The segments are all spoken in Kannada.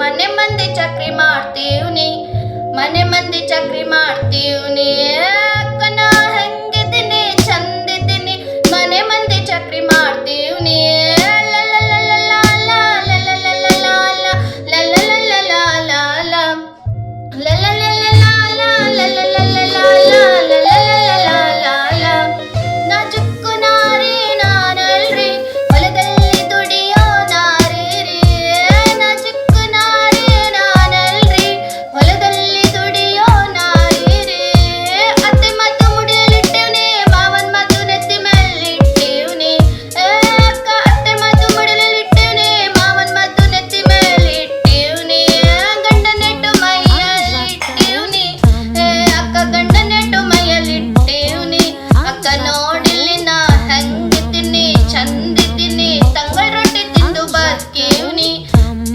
ಮನೆ ಮಂದಿ ಚಕ್ರಿ ಮಾಡ್ತೀವ್ನಿ, ಮನೆ ಮಂದಿ ಚಕ್ರಿ ಮಾಡ್ತೀವ್ನಿ. ಅಕ್ಕನ ಹೆಂಗಿದ್ದೀನಿ ಚಂದಿದ್ದೀನಿ, ಮನೆ ಮಂದಿ ಚಕ್ರಿ ಮಾಡ್ತೀವ್ನಿ.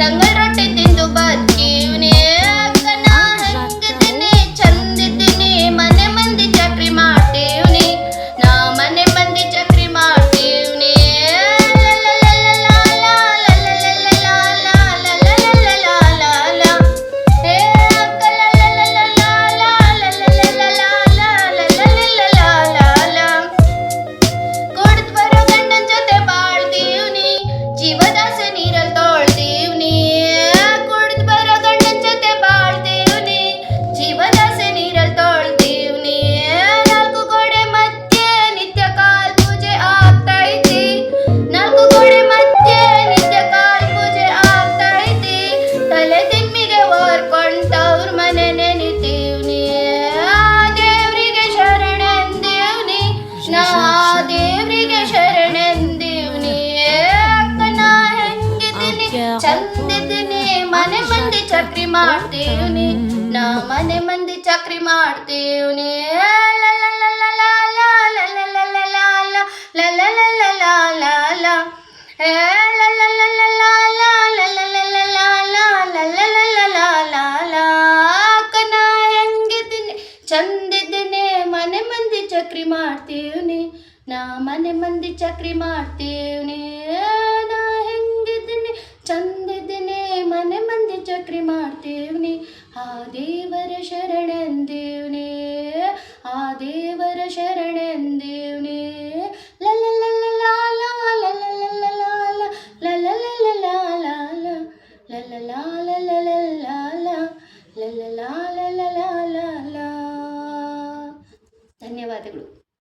ತಂಗಳ ರೊಟ್ಟಿ ತಿಂದು ಬದುಕೀವ್ನಿ. ಅಕ್ಕನ ಹೆಂಗಿದ್ದೀನಿ ಚಂದಿದ್ದೀನಿ, ಮನೆ ಮಂದಿ ಚಕ್ರಿ ಮಾಡ್ತೀವ್ನಿ, ನಾ ಮನೆ ಮಂದಿ ಚಕ್ರಿ ಮಾಡ್ತೀವ್ನಿ. ಕುಡ್ದು ಬರೋ ಗಂಡನ್ ಜೊತೆ ಬಾಳ್ತೀವ್ನಿ, ಜೀವದಾಸೆ ನೀರಲ್ಲಿ ತೊಳ್ತೀವ್ನಿ. ಕುಡ್ದು ಬರೋ ಗಂಡನ್ ಜೊತೆ ಬಾಳ್ತೀವ್ನಿ, ಜೀವದಾಸೆ ನೀರಲ್ಲಿ ತೊಳ್ತೀವ್ನಿ. ನಾಲ್ಕು ಗೋಡೆ ಮಧ್ಯೆ ನಿತ್ಯ ಕಾಲ್ ಪೂಜೆ ಆಗ್ತೈತಿ, ನಾಲ್ಕು ಗೋಡೆ ಮಧ್ಯೆ ನಿತ್ಯ ಕಾಲ್ ಪೂಜೆ ಆಗ್ತೈತಿ. ತಲೆ ತಿಮ್ಮಿಗೆ ಓರ್ಕೊಂಡವ್ರ ಮನೆ ನೆನಿತೀವ್ನಿ, ದೇವ್ರಿಗೆ ಶರಣೆಂದೀವ್ನಿ, ನಾ ದೇವ್ರಿಗೆ ಶರಣೆಂದೀವ್ನಿ. ಅಕ್ಕನ ಹೆಂಗಿದ್ದೀನಿ ಚಂದಿದ್ದೀನಿ, ಮನೆ ಮಂದಿ ಚಕ್ರಿ ಮಾಡ್ತೀವ್ನಿ, ನಾ ಮನೆ ಮಂದಿ ಚಕ್ರಿ ಮಾಡ್ತೀವ್ನಿ. ಅಕ್ಕನ ಹೆಂಗಿದ್ದೀನಿ ಚಂದಿದ್ದೀನಿ, ಮನೆ ಮಂದಿ ಚಕ್ರಿ ಮಾಡ್ತೀವ್ನಿ, ನಾ ಮನೆ ಮಂದಿ ಚಕ್ರಿ ಮಾಡ್ತೀವ್ನಿ. ನಾ ಹೆಂಗಿದ್ದೀನಿ ಚಂದಿದ್ದೀನಿ, ಮನೆ ಮಂದಿ ಚಕ್ರಿ ಮಾಡ್ತೀವ್ನಿ. ಆ ದೇವರ ಶರಣೆಂದೀವ್ನಿ, ಆ ದೇವರ ಶರಣೆಂದೀವ್ನಿ. ಧನ್ಯವಾದಗಳು.